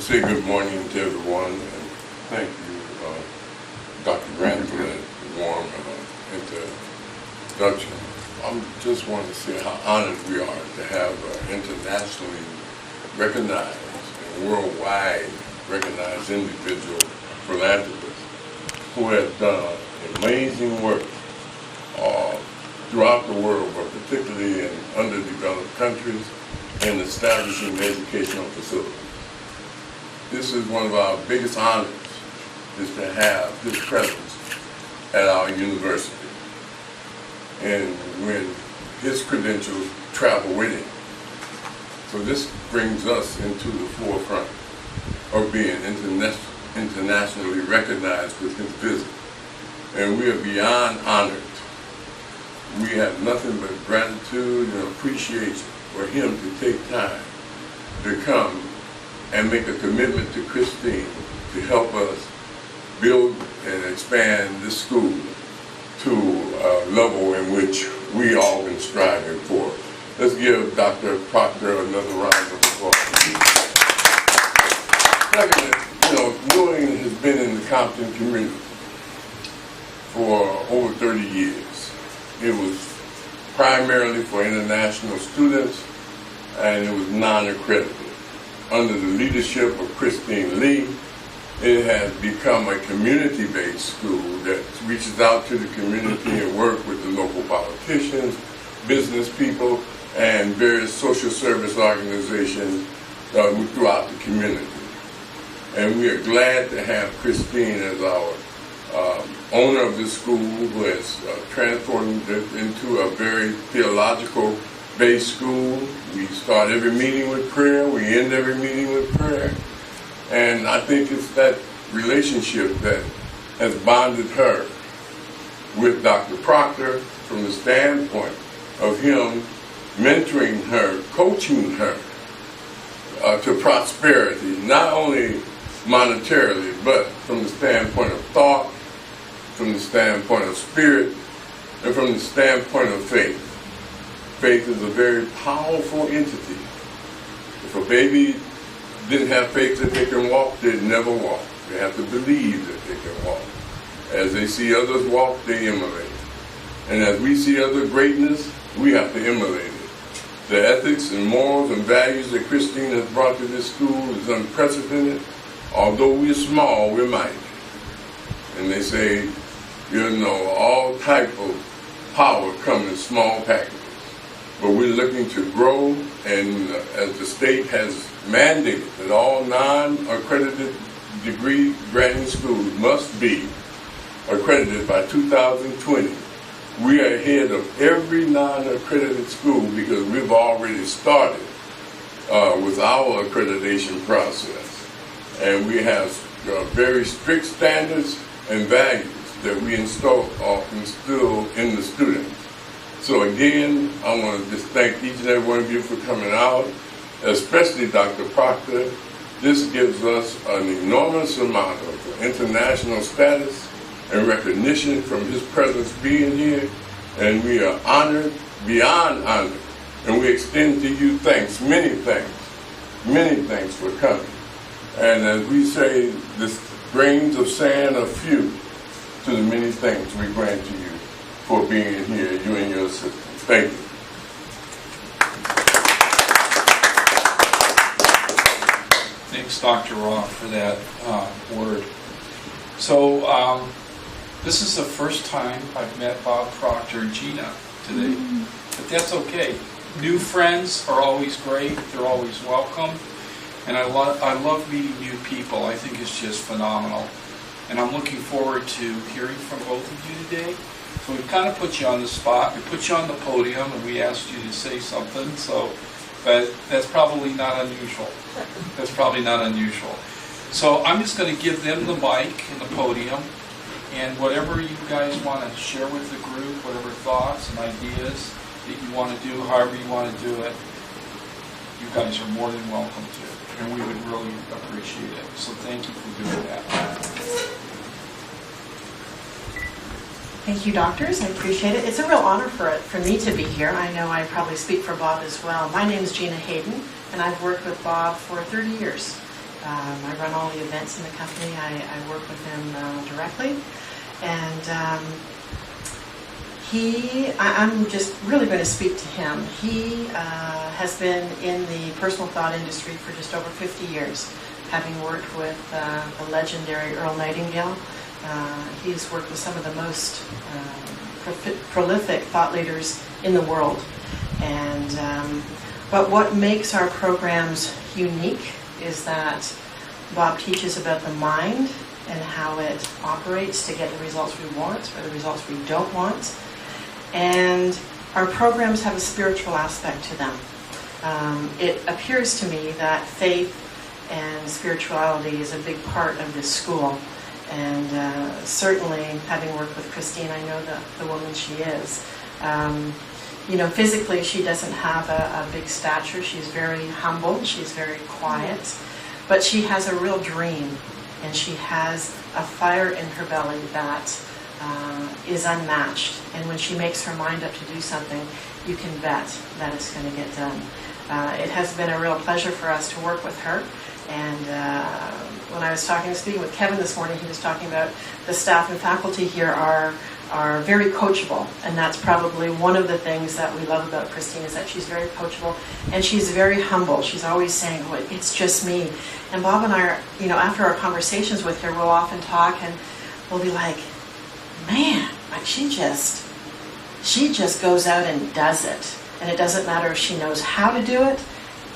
say good morning to everyone, and thank you, Dr. Grant, for that warm introduction. I just want to say how honored we are to have an internationally recognized and worldwide recognized individual philanthropist who has done amazing work throughout the world, but particularly in underdeveloped countries, in establishing educational facilities. This is one of our biggest honors, is to have his presence at our university. And when his credentials travel with him. So this brings us into the forefront of being internationally recognized with his visit. And we are beyond honored. We have nothing but gratitude and appreciation for him to take time to come and make a commitment to Christine to help us build and expand this school to a level in which we all been striving for. Let's give Dr. Proctor another round of applause. Secondly, Yuin has been in the Compton community for over 30 years. It was primarily for international students, and it was non-accredited. Under the leadership of Christine Lee, it has become a community-based school that reaches out to the community and works with the local politicians, business people, and various social service organizations throughout the community. And we are glad to have Christine as our owner of this school, who has transformed it into a very theological-based school. We start every meeting with prayer. We end every meeting with prayer. And I think it's that relationship that has bonded her with Dr. Proctor from the standpoint of him mentoring her, coaching her to prosperity, not only monetarily, but from the standpoint of thought, from the standpoint of spirit, and from the standpoint of faith. Faith is a very powerful entity. If a baby didn't have faith that they can walk, they'd never walk. They have to believe that they can walk. As they see others walk, they emulate. And as we see other greatness, we have to emulate it. The ethics and morals and values that Christine has brought to this school is unprecedented. Although we're small, we're mighty. And they say, all type of power comes in small packages. But we're looking to grow, and as the state has mandated that all non-accredited degree granting schools must be accredited by 2020, we are ahead of every non-accredited school because we've already started with our accreditation process. And we have very strict standards and values that we instill in the students. So again, I want to just thank each and every one of you for coming out, especially Dr. Proctor. This gives us an enormous amount of international status and recognition from his presence being here, and we are honored, beyond honored, and we extend to you thanks, many thanks for coming. And as we say, the grains of sand are few to the many thanks we grant to you for being here, you and your assistants. Thank you. Thanks, Dr. Roth, for that word. So this is the first time I've met Bob Proctor and Gina today, but that's okay. New friends are always great. They're always welcome. And I love meeting new people. I think it's just phenomenal. And I'm looking forward to hearing from both of you today. So we kind of put you on the spot. We put you on the podium, and we asked you to say something. But that's probably not unusual. So I'm just going to give them the mic and the podium, and whatever you guys want to share with the group, whatever thoughts and ideas that you want to do, however you want to do it, you guys are more than welcome to, and we would really appreciate it. So thank you for doing that. Thank you, doctors. I appreciate it. It's a real honor for me to be here. I know I probably speak for Bob as well. My name is Gina Hayden, and I've worked with Bob for 30 years. I run all the events in the company. I work with him directly. And I'm just really going to speak to him. He has been in the personal thought industry for just over 50 years, having worked with the legendary Earl Nightingale. He's worked with some of the most prolific thought leaders in the world. But what makes our programs unique is that Bob teaches about the mind and how it operates to get the results we want or the results we don't want. And our programs have a spiritual aspect to them. It appears to me that faith and spirituality is a big part of this school. And certainly, having worked with Christine, I know the woman she is. Physically, she doesn't have a big stature. She's very humble. She's very quiet. But she has a real dream. And she has a fire in her belly that is unmatched. And when she makes her mind up to do something, you can bet that it's going to get done. It has been a real pleasure for us to work with her. And when I was speaking with Kevin this morning, he was talking about the staff and faculty here are very coachable. And that's probably one of the things that we love about Christine is that she's very coachable and she's very humble. She's always saying, oh, it's just me. And Bob and I are, after our conversations with her, we'll often talk and we'll be like, man, she just goes out and does it. And it doesn't matter if she knows how to do it.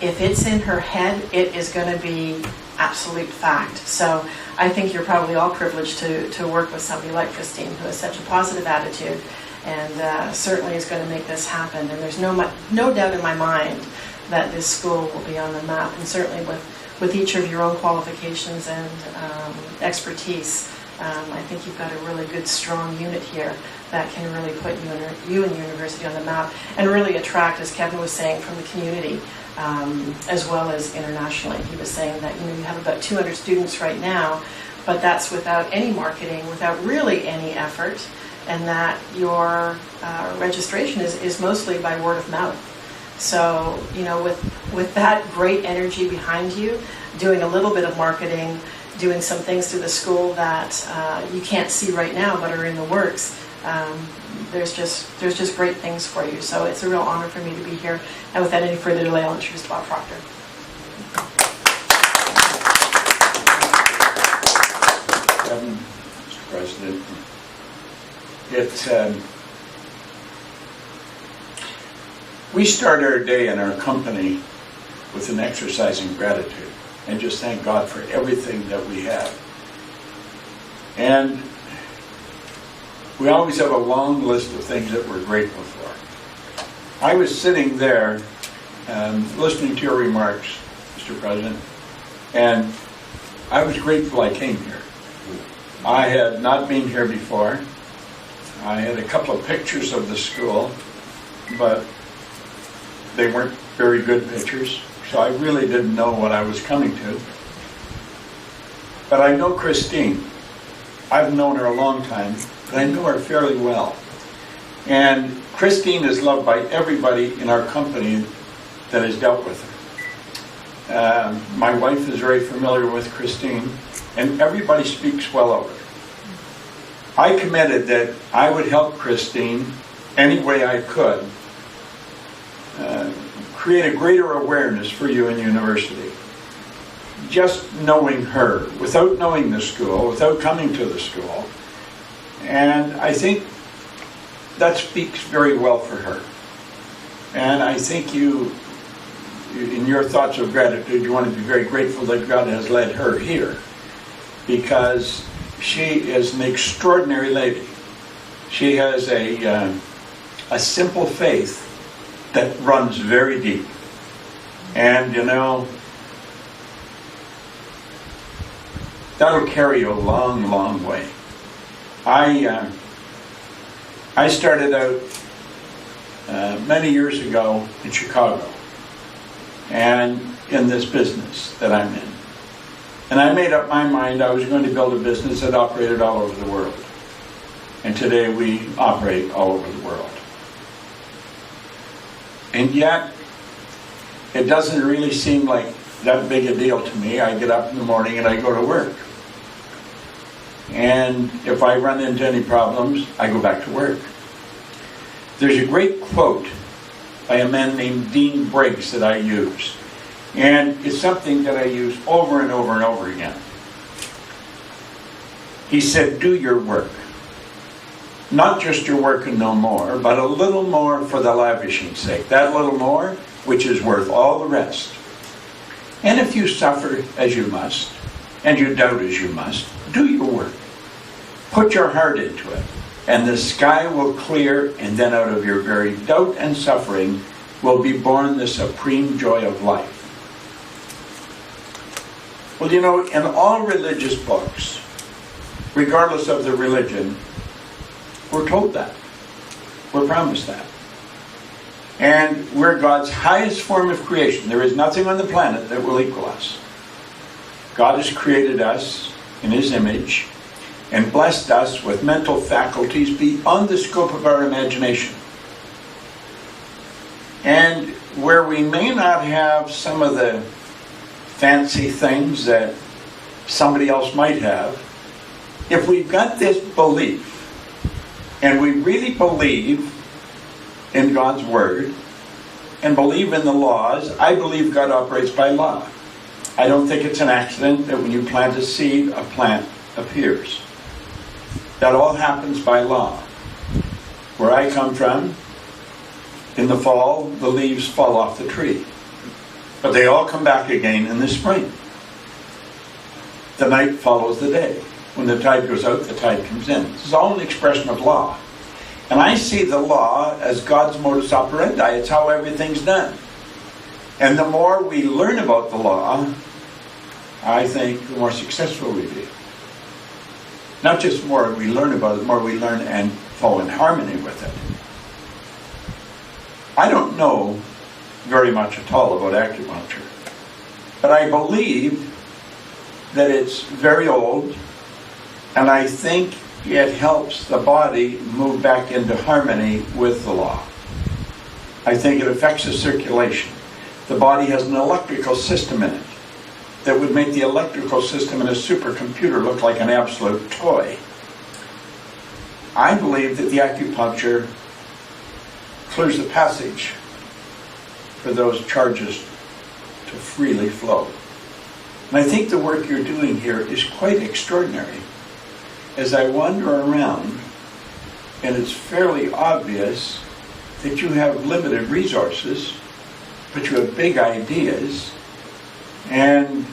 If it's in her head, it is going to be absolute fact. So I think you're probably all privileged to work with somebody like Christine who has such a positive attitude and certainly is going to make this happen. And there's no doubt in my mind that this school will be on the map, and certainly with each of your own qualifications and expertise. I think you've got a really good, strong unit here that can really put Yuin University on the map and really attract, as Kevin was saying, from the community as well as internationally. He was saying that you have about 200 students right now, but that's without any marketing, without really any effort, and that your registration is mostly by word of mouth. So, with that great energy behind you, doing a little bit of marketing, doing some things through the school that you can't see right now but are in the works, there's just great things for you. So it's a real honor for me to be here. And without any further delay, I'll introduce Bob Proctor. Mr. President, we start our day in our company with an exercise in gratitude and just thank God for everything that we have. And we always have a long list of things that we're grateful for. I was sitting there listening to your remarks, Mr. President, and I was grateful I came here. I had not been here before. I had a couple of pictures of the school, but they weren't very good pictures, so I really didn't know what I was coming to. But I know Christine. I've known her a long time, but I know her fairly well. And Christine is loved by everybody in our company that has dealt with her. My wife is very familiar with Christine, and everybody speaks well of her. I committed that I would help Christine any way I could create a greater awareness for Yuin University. Just knowing her, without knowing the school, without coming to the school. And I think that speaks very well for her. And I think you, in your thoughts of gratitude, you want to be very grateful that God has led her here, because she is an extraordinary lady. She has a simple faith that runs very deep. And that'll carry you a long, long way. I started out many years ago in Chicago, and in this business that I'm in. And I made up my mind I was going to build a business that operated all over the world. And today we operate all over the world. And yet, it doesn't really seem like that big a deal to me. I get up in the morning and I go to work. And if I run into any problems, I go back to work. There's a great quote by a man named Dean Briggs that I use. And it's something that I use over and over and over again. He said, do your work. Not just your work and no more, but a little more for the lavishing's sake. That little more, which is worth all the rest. And if you suffer as you must, and you doubt as you must, do your work. Put your heart into it, and the sky will clear, and then out of your very doubt and suffering will be born the supreme joy of life. Well, you know, in all religious books, regardless of the religion, we're told that. We're promised that. And we're God's highest form of creation. There is nothing on the planet that will equal us. God has created us in His image and blessed us with mental faculties beyond the scope of our imagination. And where we may not have some of the fancy things that somebody else might have, if we've got this belief, and we really believe in God's Word, and believe in the laws, I believe God operates by law. I don't think it's an accident that when you plant a seed, a plant appears. That all happens by law. Where I come from, in the fall, the leaves fall off the tree. But they all come back again in the spring. The night follows the day. When the tide goes out, the tide comes in. This is all an expression of law. And I see the law as God's modus operandi. It's how everything's done. And the more we learn about the law, I think the more successful we be. Not just the more we learn about it, the more we learn and fall in harmony with it. I don't know very much at all about acupuncture, but I believe that it's very old, and I think it helps the body move back into harmony with the law. I think it affects the circulation. The body has an electrical system in it that would make the electrical system in a supercomputer look like an absolute toy. I believe that the acupuncture clears the passage for those charges to freely flow. And I think the work you're doing here is quite extraordinary. As I wander around, and it's fairly obvious that you have limited resources, but you have big ideas, and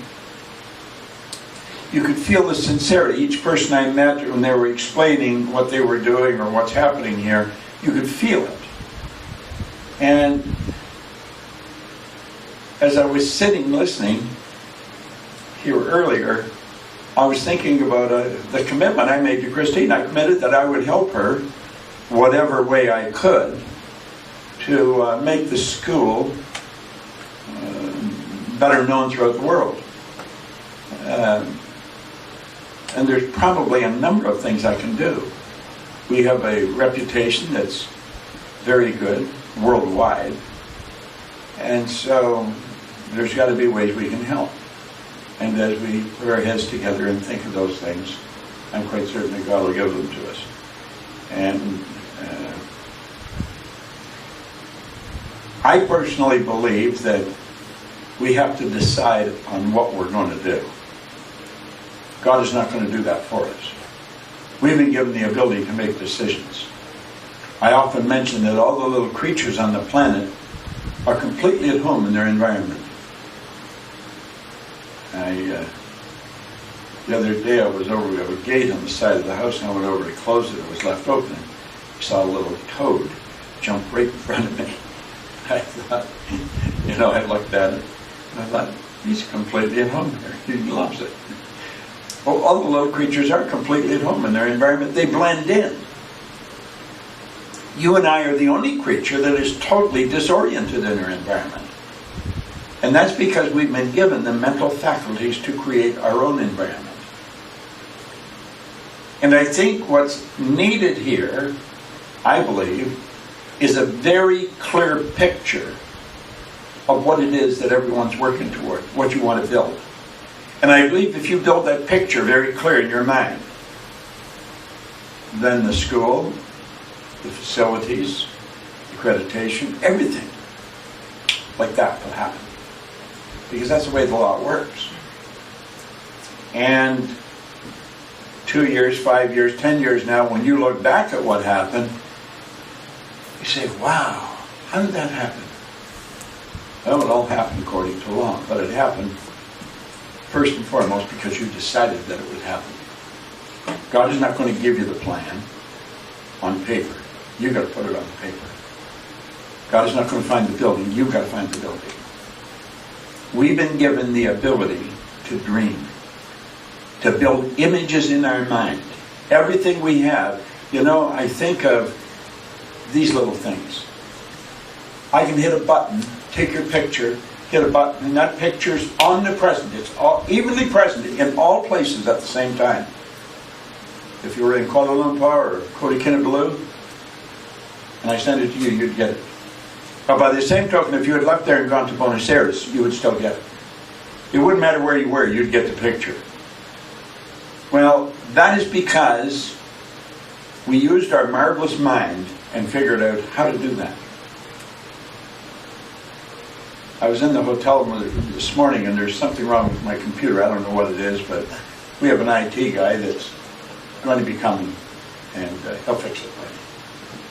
you could feel the sincerity. Each person I met, when they were explaining what they were doing or what's happening here, you could feel it. And as I was sitting listening here earlier, I was thinking about the commitment I made to Christine. I committed that I would help her whatever way I could to make the school better known throughout the world. And there's probably a number of things I can do. We have a reputation that's very good worldwide, and so there's got to be ways we can help. And as we put our heads together and think of those things, I'm quite certain that God will give them to us. And I personally believe that we have to decide on what we're going to do. God is not going to do that for us. We've been given the ability to make decisions. I often mention that all the little creatures on the planet are completely at home in their environment. The other day I was over, we have a gate on the side of the house, and I went over to close it. It was left open. I saw a little toad jump right in front of me. I thought, I looked at it, and I thought, he's completely at home here. He loves it. Well, all the little creatures are completely at home in their environment. They blend in. You and I are the only creature that is totally disoriented in our environment. And that's because we've been given the mental faculties to create our own environment. And I think what's needed here, I believe, is a very clear picture of what it is that everyone's working toward, what you want to build. And I believe if you build that picture very clear in your mind, then the school, the facilities, accreditation, everything like that will happen. Because that's the way the law works. And 2 years, 5 years, 10 years now, when you look back at what happened, you say, wow, how did that happen? Well, it all happened according to law, but it happened first and foremost because you decided that it would happen. God is not going to give you the plan on paper. You've got to put it on paper. God is not going to find the building. You've got to find the building. We've been given the ability to dream, to build images in our mind. Everything we have, I think of these little things. I can hit a button, take your picture, hit a button, and that picture's omnipresent. It's all evenly present in all places at the same time. If you were in Kuala Lumpur or Kota Kinabalu, and I sent it to you, you'd get it. But by the same token, if you had left there and gone to Buenos Aires, you would still get it. It wouldn't matter where you were, you'd get the picture. Well, that is because we used our marvelous mind and figured out how to do that. I was in the hotel this morning and there's something wrong with my computer. I don't know what it is, but we have an IT guy that's going to be coming and he'll fix it.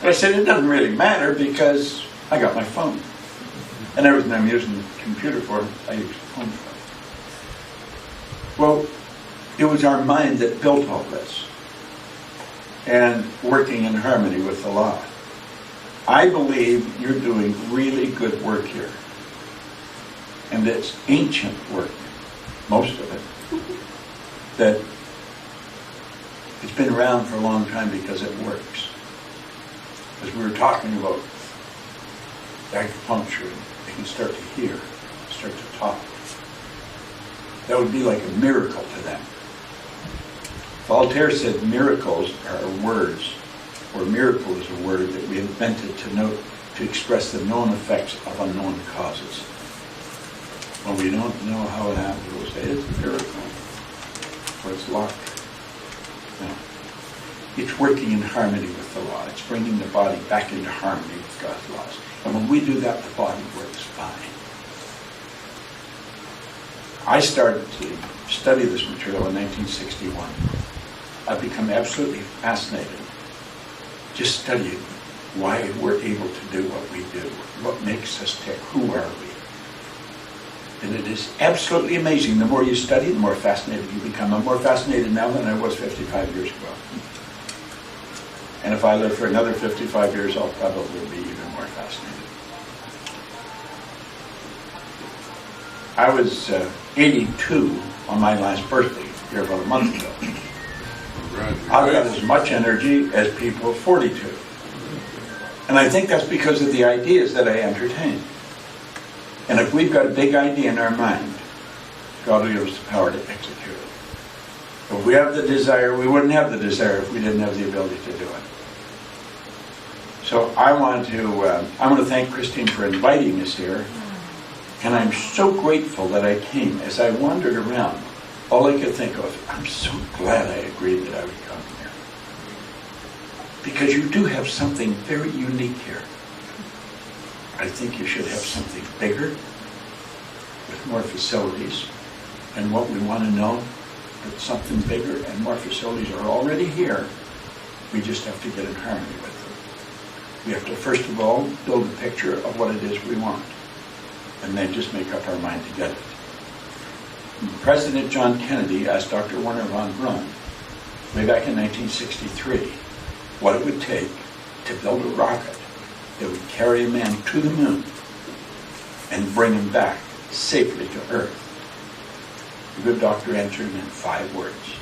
But I said, it doesn't really matter because I got my phone. And everything I'm using the computer for, I use the phone for. Well, it was our mind that built all this and working in harmony with the law. I believe you're doing really good work here. And it's ancient work, most of it, that it's been around for a long time because it works. As we were talking about acupuncture, they can start to hear, start to talk. That would be like a miracle to them. Voltaire said miracles are words, or miracle is a word that we invented to express the known effects of unknown causes. Well, we don't know how it happened. We'll say it's a miracle, or it's luck. No. It's working in harmony with the law. It's bringing the body back into harmony with God's laws. And when we do that, the body works fine. I started to study this material in 1961. I've become absolutely fascinated just studying why we're able to do what we do, what makes us tick, who are we. And it is absolutely amazing. The more you study, the more fascinated you become. I'm more fascinated now than I was 55 years ago. And if I live for another 55 years, I'll probably be even more fascinated. I was 82 on my last birthday, here about a month ago. I've got as much energy as people 42. And I think that's because of the ideas that I entertain. And if we've got a big idea in our mind, God will give us the power to execute it. If we have the desire, we wouldn't have the desire if we didn't have the ability to do it. So I want to thank Christine for inviting us here. And I'm so grateful that I came. As I wandered around, all I could think of, I'm so glad I agreed that I would come here. Because you do have something very unique here. I think you should have something bigger, with more facilities. And what we want to know, that something bigger and more facilities are already here. We just have to get in harmony with them. We have to, first of all, build a picture of what it is we want. And then just make up our mind to get it. President John Kennedy asked Dr. Werner von Braun, way back in 1963, what it would take to build a rocket that would carry a man to the moon and bring him back safely to Earth. The good doctor answered in 5 words: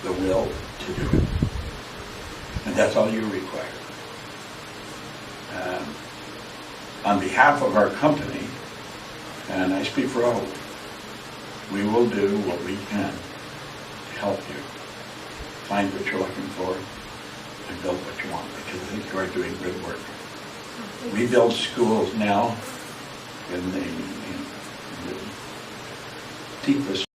the will to do it. And that's all you require. On behalf of our company, and I speak for all of you, we will do what we can to help you find what you're looking for and build what you want, because I think you are doing good work. We build schools now in the deepest